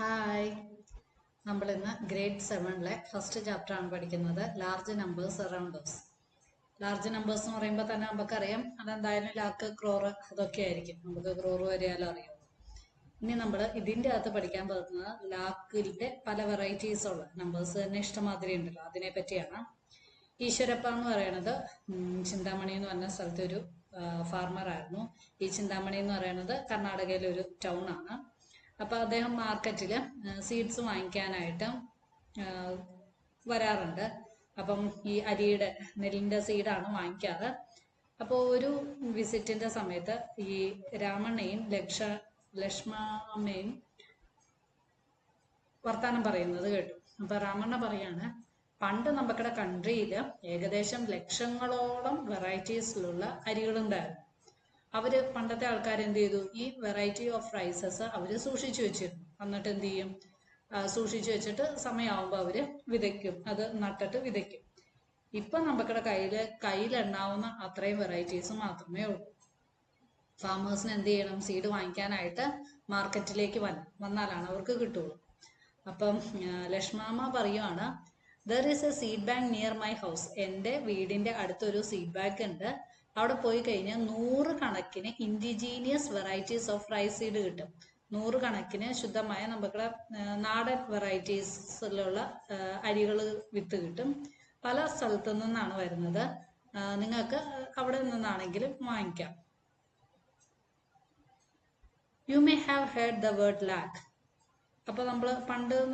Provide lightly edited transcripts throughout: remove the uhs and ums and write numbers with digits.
Hi, നമ്മളിന്ന് grade 7-ലെ first chapter ആണ് പഠിക്കുന്നത്. Large numbers around us. Large numbers എന്ന് പറയുമ്പോൾ തന്നെ നമുക്കറിയാം അതെന്തായാലും ലാക്ക്, ക്രോറ് അതൊക്കെ ആയിരിക്കും. നമുക്ക് ക്രോറ് വരെയാലും അറിയാം. ഇനി നമ്മൾ ഇതിൻ്റെ അകത്ത് പഠിക്കാൻ പോകുന്നത് ലാക്കിൻ്റെ പല വെറൈറ്റീസ് ഉള്ള നമ്പേഴ്സ് തന്നെ ഇഷ്ടമാതിരി ഉണ്ടല്ലോ, അതിനെ പറ്റിയാണ്. ഈശ്വരപ്പ എന്ന് പറയുന്നത് ചിന്താമണി എന്ന് പറഞ്ഞ സ്ഥലത്തെ ഒരു ഫാർമറായിരുന്നു. ഈ ചിന്താമണി എന്ന് പറയുന്നത് കർണാടകയിലെ ഒരു ടൗൺ ആണ്. അപ്പോൾ അദ്ദേഹം മാർക്കറ്റിൽ സീഡ്സ് വാങ്ങിക്കാനായിട്ട് വരാറുണ്ട്. അപ്പം ഈ അരിയുടെ നെല്ലിൻ്റെ സീഡാണ് വാങ്ങിക്കാറ്. അപ്പോൾ ഒരു വിസിറ്റിൻ്റെ സമയത്ത് ഈ രാമണ്ണയും ലക്ഷ്മമ്മയും വർത്താനം പറയുന്നത് കേട്ടു. അപ്പോൾ രാമണ്ണ പറയാണ്, പണ്ട് നമ്മുടെ കൺട്രിയിൽ ഏകദേശം ലക്ഷങ്ങളോളം വെറൈറ്റീസിലുള്ള അരികളുണ്ടായിരുന്നു. അവർ പണ്ടത്തെ ആൾക്കാർ എന്ത് ചെയ്തു, ഈ വെറൈറ്റി ഓഫ് റൈസസ് അവർ സൂക്ഷിച്ചു വെച്ചിരുന്നു. എന്നിട്ട് എന്ത് ചെയ്യും, സൂക്ഷിച്ചു വെച്ചിട്ട് സമയമാകുമ്പോൾ അവർ വിതയ്ക്കും, അത് നട്ടിട്ട് വിതയ്ക്കും. ഇപ്പം നമ്മുടെ കയ്യിലെണ്ണാവുന്ന അത്രയും വെറൈറ്റീസ് മാത്രമേ ഉള്ളൂ. ഫാമേഴ്സിന് എന്ത് ചെയ്യണം, സീഡ് വാങ്ങിക്കാനായിട്ട് മാർക്കറ്റിലേക്ക് വന്നാലാണ് അവർക്ക് കിട്ടുള്ളൂ. അപ്പം ലക്ഷ്മമ്മ പറയുവാണ്, there is A seed bank near my house. എൻ്റെ വീടിൻ്റെ അടുത്തൊരു സീഡ് ബാങ്ക് ഉണ്ട്. അവിടെ പോയി കഴിഞ്ഞാൽ 100 കണക്കിന് indigenous varieties of rice seed കിട്ടും. 100 കണക്കിന് ശുദ്ധമായ നമ്മുടെ നാടൻ വെറൈറ്റീസിലുള്ള അരികൾ വിത്ത് കിട്ടും. പല സ്ഥലത്തു നിന്നാണ് വരുന്നത്. നിങ്ങൾക്ക് അവിടെ നിന്നാണെങ്കിലും വാങ്ങിക്കാം. You may have heard the word lakh. അപ്പോൾ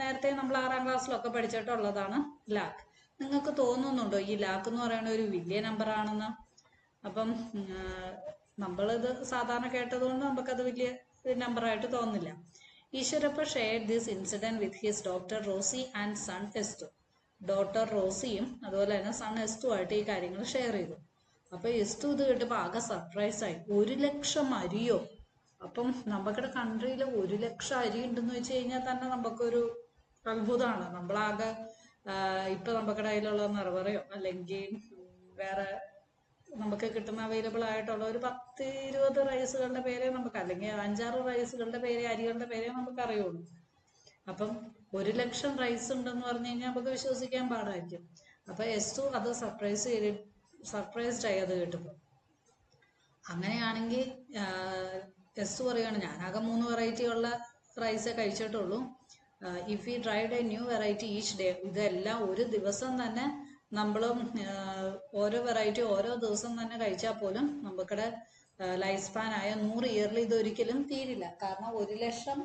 നേരത്തെ നമ്മൾ 6ാം ക്ലാസ്സിലൊക്കെ പഠിച്ചിട്ടുള്ളതാണ് ലാക്ക്. നിങ്ങൾക്ക് തോന്നുന്നുണ്ടോ ഈ ലാക്ക് എന്ന് പറയുന്ന ഒരു വലിയ നമ്പർ ആണെന്ന്? അപ്പം നമ്മളിത് സാധാരണ കേട്ടതുകൊണ്ട് നമുക്കത് വലിയ നമ്പറായിട്ട് തോന്നില്ല. Eshwarappa shared this incident with his doctor Roxie and son Estu. Doctor റോസിയും അതുപോലെ തന്നെ സൺ എസ്തു ആയിട്ട് ഈ കാര്യങ്ങൾ ഷെയർ ചെയ്തു. അപ്പോൾ എസ്തു ഇത് കേട്ടപ്പോൾ ആകെ സർപ്രൈസായി. 1 ലക്ഷം അരിയോ? അപ്പം നമ്മുടെ കൺട്രിയിൽ 1 ലക്ഷം അരി ഉണ്ടെന്ന് വെച്ച് കഴിഞ്ഞാൽ തന്നെ നമുക്കൊരു അത്ഭുതമാണ്. നമ്മളാകെ ഇപ്പം നമ്മുടെ കയ്യിലുള്ള നിറവറയോ അല്ലെങ്കിൽ വേറെ നമുക്ക് കിട്ടുന്ന അവൈലബിൾ ആയിട്ടുള്ള ഒരു 10-20 റൈസുകളുടെ പേരെ നമുക്ക്, അല്ലെങ്കിൽ 5-6 റൈസുകളുടെ പേരെ, അരികളുടെ പേരെ നമുക്ക് അറിയുള്ളൂ. അപ്പം 1 ലക്ഷം റൈസ് ഉണ്ടെന്ന് പറഞ്ഞു കഴിഞ്ഞാൽ നമുക്ക് വിശ്വസിക്കാൻ പാടായിരിക്കും. അപ്പം എസ്തു അത് സർപ്രൈസ്ഡ് ആയി അത് കേട്ടപ്പോൾ. അങ്ങനെയാണെങ്കിൽ എസ്തു പറയുകയാണ്, ഞാനാകെ 3 വെറൈറ്റി ഉള്ള റൈസേ കഴിച്ചിട്ടുള്ളൂ. If you tried a new variety each day. ഇതെല്ലാം ഒരു ദിവസം തന്നെ നമ്മളും ഓരോ വെറൈറ്റി ഓരോ ദിവസം തന്നെ കഴിച്ചാൽ പോലും നമുക്കിടെ ലൈഫ് സ്പാൻ ആയ 100 ഇയറിൽ ഇതൊരിക്കലും തീരില്ല. കാരണം 1 ലക്ഷം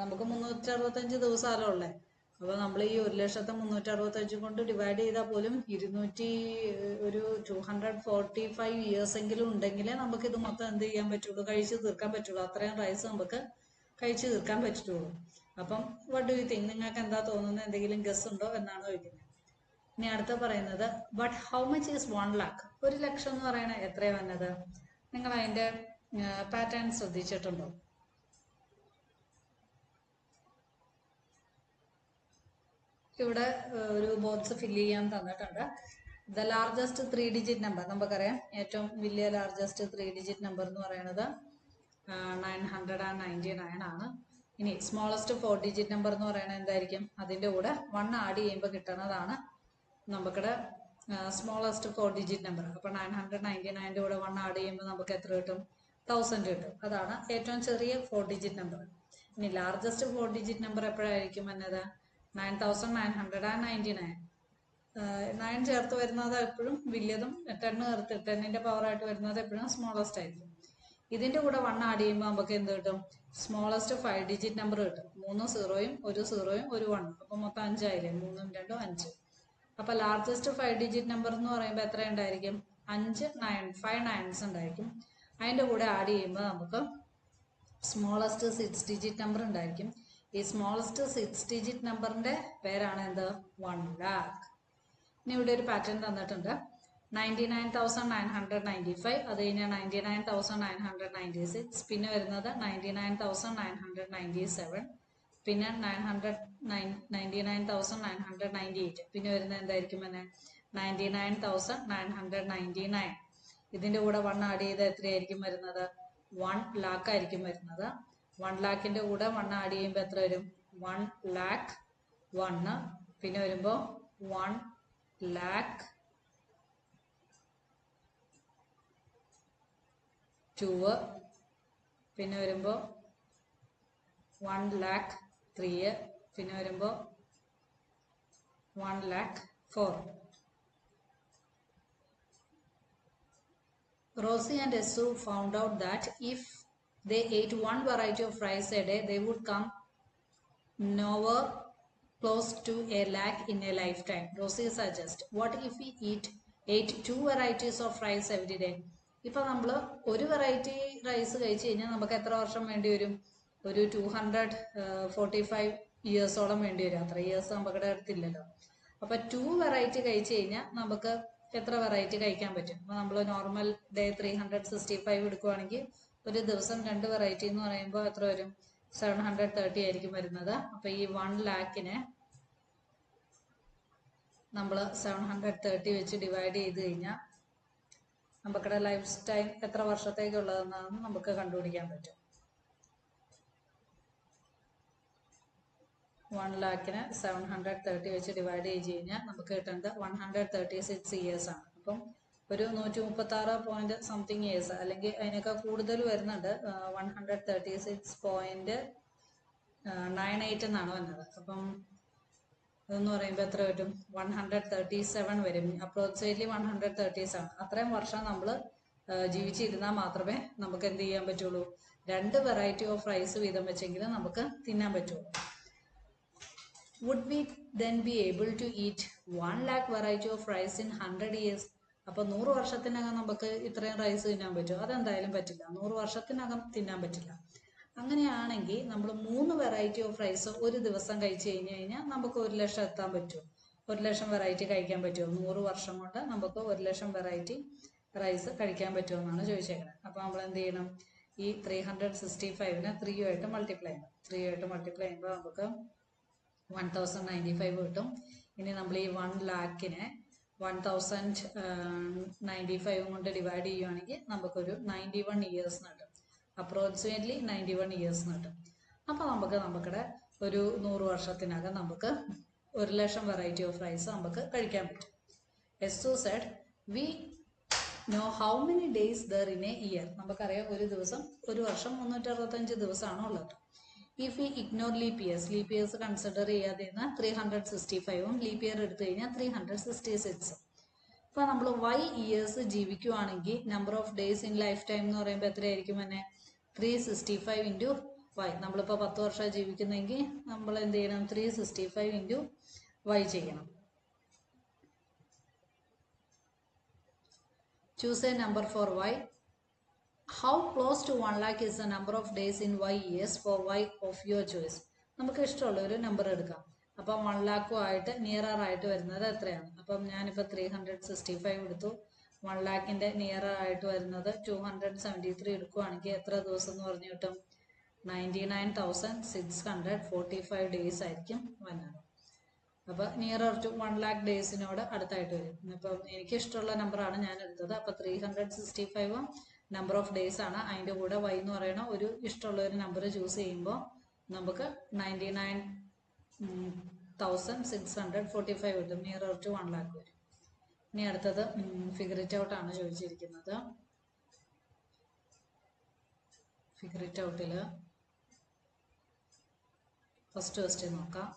നമുക്ക് 365 ദിവസമല്ലോ ഉള്ളത്. അപ്പോൾ നമ്മൾ ഈ 1,365 കൊണ്ട് ഡിവൈഡ് ചെയ്താൽ പോലും 245 ഇയേഴ്സ് എങ്കിലും ഉണ്ടെങ്കിലേ നമുക്കിത് മൊത്തം എന്ത് ചെയ്യാൻ പറ്റുള്ളൂ, കഴിച്ച് തീർക്കാൻ പറ്റുള്ളൂ. അത്രയും റൈസ് നമുക്ക് കഴിച്ച് തീർക്കാൻ പറ്റുള്ളൂ. അപ്പം വാട്ട് ഡു യു തിങ്ക്? നിങ്ങൾക്ക് എന്താ തോന്നുന്നത്? എന്തെങ്കിലും ഗസ് ഉണ്ടോ എന്നാണ് ചോദിക്കുന്നത്. ഇനി അടുത്ത പറയുന്നത്, but how much is 1 lakh? 1 ലക്ഷം എന്ന് പറയണത് എത്രയാണ് വന്നത്? നിങ്ങൾ അതിൻ്റെ പാറ്റേൺ ശ്രദ്ധിച്ചിട്ടുണ്ടോ? ഇവിടെ ഒരു ബോക്സ് ഫില്ല് ചെയ്യാൻ തന്നിട്ടുണ്ട്. ദ ലാർജസ്റ്റ് 3 ഡിജിറ്റ് നമ്പർ, നമുക്കറിയാം ഏറ്റവും വലിയ ലാർജസ്റ്റ് 3 ഡിജിറ്റ് നമ്പർ എന്ന് പറയുന്നത് 999 ആണ്. ഇനി സ്മോളസ്റ്റ് 4 ഡിജിറ്റ് നമ്പർ എന്ന് പറയുന്നത് എന്തായിരിക്കും? അതിൻ്റെ കൂടെ 1 ആഡ് ചെയ്യുമ്പോൾ കിട്ടുന്നതാണ് നമുക്കിടെ സ്മോളസ്റ്റ് 4 ഡിജിറ്റ് നമ്പർ. അപ്പോൾ 999ൻ്റെ കൂടെ 1 ആഡ് ചെയ്യുമ്പോൾ നമുക്ക് എത്ര കിട്ടും? 1000 കിട്ടും. അതാണ് ഏറ്റവും ചെറിയ 4 ഡിജിറ്റ് നമ്പർ. ഇനി ലാർജസ്റ്റ് 4 ഡിജിറ്റ് നമ്പർ എപ്പോഴായിരിക്കും വന്നത്? 9999. 9 ചേർത്ത് വരുന്നത് എപ്പോഴും വലിയതും 10ൻ്റെ പവറായിട്ട് വരുന്നത് എപ്പോഴും സ്മോളസ്റ്റ് ആയിരിക്കും. ഇതിൻ്റെ കൂടെ 1 ആഡ് ചെയ്യുമ്പോൾ നമുക്ക് എന്ത് കിട്ടും? സ്മോളസ്റ്റ് 5 ഡിജിറ്റ് നമ്പർ കിട്ടും. 3 സീറോയും 1 സീറോയും 1 1. അപ്പോൾ മൊത്തം 5 ആയില്ലേ? 3ഉം 2ഉം 5. അപ്പോൾ ലാർജസ്റ്റ് 5 ഡിജിറ്റ് നമ്പർ എന്ന് പറയുമ്പോൾ എത്ര ഉണ്ടായിരിക്കും? 5 9 ഉണ്ടായിരിക്കും. അതിൻ്റെ കൂടെ ആഡ് ചെയ്യുമ്പോൾ നമുക്ക് സ്മോളസ്റ്റ് 6 ഡിജിറ്റ് നമ്പർ ഉണ്ടായിരിക്കും. ഈ സ്മോളസ്റ്റ് 6 ഡിജിറ്റ് നമ്പറിൻ്റെ പേരാണ് എന്ത്? 1 lakh. ഇനി ഇവിടെ ഒരു പാറ്റേൺ തന്നിട്ടുണ്ട്. 99,995, അത് കഴിഞ്ഞാൽ 99,996, പിന്നെ വരുന്നത് 99,997, പിന്നെ 99,998, പിന്നെ വരുന്നത് എന്തായിരിക്കും? 99,999. ഇതിൻ്റെ കൂടെ 1 ആഡ് ചെയ്ത് എത്രയായിരിക്കും വരുന്നത്? 1 lakh ആയിരിക്കും വരുന്നത്. 1 lakhൻ്റെ കൂടെ 1 ആഡ് ചെയ്യുമ്പോൾ എത്ര വരും? 1 lakh 1, പിന്നെ വരുമ്പോൾ 1 lakh 2, പിന്നെ വരുമ്പോൾ 1 lakh 3, പിന്നെ വരുമ്പോൾ 1 lakh 4. Rosie and Esu found out that if they ate one variety of rice a day, they would come nowhere close to a lakh in a lifetime. Rosie suggests, what if we ate 2 varieties of rice every day? ഇപ്പോൾ നമ്മൾ ഒരു variety rice കഴിച്ച് കഴിഞ്ഞാൽ നമുക്ക് എത്ര വർഷം വേണ്ടി വരും? ഒരു 245 ഇയേഴ്സോളം വേണ്ടി വരും. അത്ര ഇയേഴ്സ് നമ്മുടെ അടുത്തില്ലല്ലോ. അപ്പോൾ 2 വെറൈറ്റി കഴിച്ച് കഴിഞ്ഞാൽ നമുക്ക് എത്ര വെറൈറ്റി കഴിക്കാൻ പറ്റും? അപ്പോൾ നമ്മൾ നോർമൽ ഡേ 365 എടുക്കുവാണെങ്കിൽ ഒരു ദിവസം 2 വെറൈറ്റി എന്ന് പറയുമ്പോൾ എത്ര വരും? 730 ആയിരിക്കും വരുന്നത്. അപ്പോൾ ഈ 1 ലാക്കിനെ നമ്മൾ 730 വെച്ച് ഡിവൈഡ് ചെയ്ത് കഴിഞ്ഞാൽ നമുക്കുടെ ലൈഫ് ടൈം എത്ര വർഷത്തേക്കുള്ളതെന്നാണ് നമുക്ക് കണ്ടുപിടിക്കാൻ പറ്റും. 1 ലാക്കിന് 730 വെച്ച് ഡിവൈഡ് ചെയ്ത് കഴിഞ്ഞാൽ നമുക്ക് കിട്ടുന്നത് 136 ഇയേഴ്സ് ആണ്. അപ്പം ഒരു 136 പോയിന്റ് സംതിങ് ഇയേഴ്സ്, അല്ലെങ്കിൽ അതിനൊക്കെ കൂടുതൽ വരുന്നുണ്ട്. 136.98 എന്നാണ് വന്നത്. അപ്പം ഇതെന്ന് പറയുമ്പോൾ എത്ര വരും? 137 വരും. അപ്രോക്സിമേറ്റ്ലി 137. അത്രയും വർഷം നമ്മൾ ജീവിച്ചിരുന്നാൽ മാത്രമേ നമുക്ക് എന്ത് ചെയ്യാൻ പറ്റുള്ളൂ? 2 വെറൈറ്റി ഓഫ് റൈസ് വീതം വെച്ചെങ്കിലും നമുക്ക് തിന്നാൻ പറ്റുള്ളൂ. Would we then be able to eat 1 lakh variety of rice in 100 years? അപ്പോൾ 100 വർഷത്തിനകം നമുക്ക് ഇത്രയും റൈസ് തിന്നാൻ പറ്റുമോ? അതെന്തായാലും പറ്റില്ല. 100 വർഷത്തിനകം തിന്നാൻ പറ്റില്ല. അങ്ങനെയാണെങ്കിൽ നമ്മൾ 3 വെറൈറ്റി ഓഫ് റൈസ് ഒരു ദിവസം കഴിച്ചു കഴിഞ്ഞാൽ നമുക്ക് 1 ലക്ഷം എത്താൻ പറ്റുമോ? 1 ലക്ഷം വെറൈറ്റി കഴിക്കാൻ പറ്റുമോ? 100 വർഷം കൊണ്ട് നമുക്ക് 1 ലക്ഷം വെറൈറ്റി റൈസ് കഴിക്കാൻ പറ്റുമോ എന്നാണ് ചോദിച്ചേക്കുന്നത്. അപ്പോൾ നമ്മൾ എന്ത് ചെയ്യണം? ഈ 365നെ 3 മൾട്ടിപ്ലൈ ചെയ്യണം. 3 മൾട്ടിപ്ലൈ ചെയ്യുമ്പോൾ നമുക്ക് 1095 കിട്ടും. ഇനി നമ്മൾ ഈ 1 ലാക്കിനെ 1095 കൊണ്ട് ഡിവൈഡ് ചെയ്യുവാണെങ്കിൽ നമുക്കൊരു 91 ഇയേഴ്സ് കിട്ടും. അപ്രോക്സിമേറ്റ്ലി 91 ഇയേഴ്സ് കിട്ടും. അപ്പോൾ നമുക്കിടെ ഒരു 100 വർഷത്തിനകം നമുക്ക് 1 ലക്ഷം വെറൈറ്റി ഓഫ് റൈസ് നമുക്ക് കഴിക്കാൻ പറ്റും. Estu said, we know how many days there in a year. നമുക്കറിയാം ഒരു ദിവസം, ഒരു വർഷം 365 ദിവസമാണ് ഉള്ളത്. If we ignore leap years consider ചെയ്യാതെ 365ഉം ലീപ് ഇയർ എടുത്തു കഴിഞ്ഞാൽ 366. ഇപ്പോൾ നമ്മൾ വൈ ഇയേഴ്സ് ജീവിക്കുവാണെങ്കിൽ number of days in lifetime എന്ന് പറയുമ്പോൾ എത്രയായിരിക്കും തന്നെ? 365 ഇൻറ്റു വൈ. നമ്മളിപ്പോൾ 10 വർഷം ജീവിക്കുന്നെങ്കിൽ നമ്മൾ എന്ത് ചെയ്യണം? 365 ഇൻറ്റു വൈ ചെയ്യണം. Choose a number for y. How close to 1 lakh is the number of days in y years for y of your choice? നമുക്ക് ഇഷ്ടമുള്ള ഒരു നമ്പർ എടുക്കാം. അപ്പം 1 ലാക്കുമായിട്ട് നിയറർ ആയിട്ട് വരുന്നത് എത്രയാണ്? അപ്പം ഞാനിപ്പോൾ 365 എടുത്തു. 1 ലാക്കിൻ്റെ നിയറർ ആയിട്ട് വരുന്നത് 273 എടുക്കുകയാണെങ്കിൽ എത്ര ദിവസം എന്ന് പറഞ്ഞു കിട്ടും? 99,645 ഡേയ്സ് ആയിരിക്കും വരുന്നത്. അപ്പോൾ നിയറർ ടു 1 ലാക്ക് ഡേയ്സിനോട് അടുത്തായിട്ട് വരും. അപ്പം എനിക്കിഷ്ടമുള്ള നമ്പറാണ് ഞാൻ എടുത്തത്. അപ്പോൾ 365 നമ്പർ ഓഫ് ഡേയ്സ് ആണ്. അതിൻ്റെ കൂടെ വൈ എന്ന് പറയുന്ന ഒരു ഇഷ്ടമുള്ള ഒരു നമ്പർ ചൂസ് ചെയ്യുമ്പോൾ നമുക്ക് 99,645 കിട്ടും. നിയറർ ടു 1 ലാക്ക് വരും. ഇനി അടുത്തത് ഫിഗർ ഇറ്റ് ഔട്ട് ആണ് ചോദിച്ചിരിക്കുന്നത്. ഫിഗർ ഇറ്റ് ഔട്ടിൽ ഫസ്റ്റ് ക്വസ്റ്റ്യൻ നോക്കാം.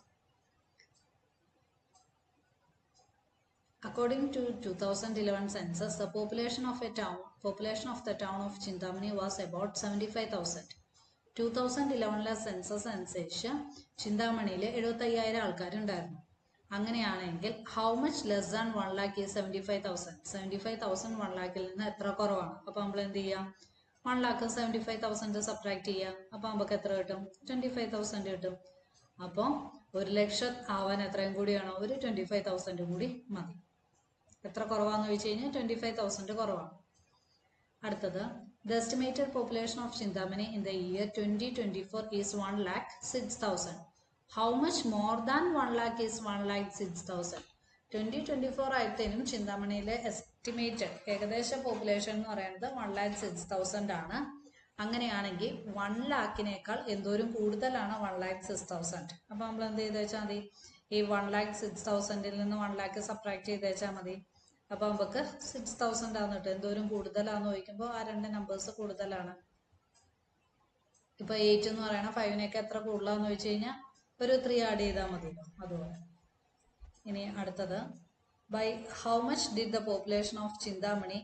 According to 2011 census, the population of the town of Chintamani was about 75,000. 2011 census അനുസരിച്ച് ചിന്താമണിയിൽ 75,000 ആൾക്കാരുണ്ടായിരുന്നു. അങ്ങനെയാണെങ്കിൽ how much less than 1 lakh is 75,000. 75,000 1 ലാക്കിൽ നിന്ന് എത്ര കുറവാണ്? അപ്പോൾ നമ്മൾ എന്ത് ചെയ്യാം? 1 ലാക്ക് 75,000 സബ്ട്രാക്ട് ചെയ്യാം. അപ്പോൾ നമുക്ക് എത്ര കിട്ടും? 25,000 കിട്ടും. അപ്പോൾ 1 ലക്ഷം ആവാൻ എത്രയും കൂടിയാണോ? ഒരു 25,000 കൂടി മതി. എത്ര കുറവാന്ന് ചോദിച്ചു കഴിഞ്ഞാൽ 25,000 കുറവാണ്. അടുത്തത്, the estimated population of Chintamani in the year 2024 is 1,06,000. How much more than 1 lakh is 1,06,000? 2024 ആയത്തേനും ചിന്താമണിയിലെ estimated ഏകദേശ പോപ്പുലേഷൻ എന്ന് പറയുന്നത് 1,06,000 ആണ്. അങ്ങനെയാണെങ്കിൽ 1,00,000 എന്തോരം കൂടുതലാണ് 1,06,000. അപ്പോൾ നമ്മൾ എന്ത് ചെയ്ത് വെച്ചാൽ മതി, ഈ 1,06,000 നിന്ന് 1,00,000 സബ്ട്രാക്ട് ചെയ്ത് വെച്ചാൽ മതി. അപ്പോൾ നമുക്ക് 6,000 ആണ് കിട്ടും. എന്തോരം കൂടുതലാന്ന് ചോദിക്കുമ്പോൾ ആ രണ്ട് നമ്പേഴ്സ് കൂടുതലാണ്. ഇപ്പോൾ 8 എന്ന് പറയണ 5-നേക്കാൾ എത്ര കൂടുതലാന്ന് ചോദിച്ചു കഴിഞ്ഞാൽ ഒരു 3 ആഡ് ചെയ്താൽ മതിയല്ലോ, അതുപോലെ. ഇനി അടുത്തത്, by how much did the population of Chintamani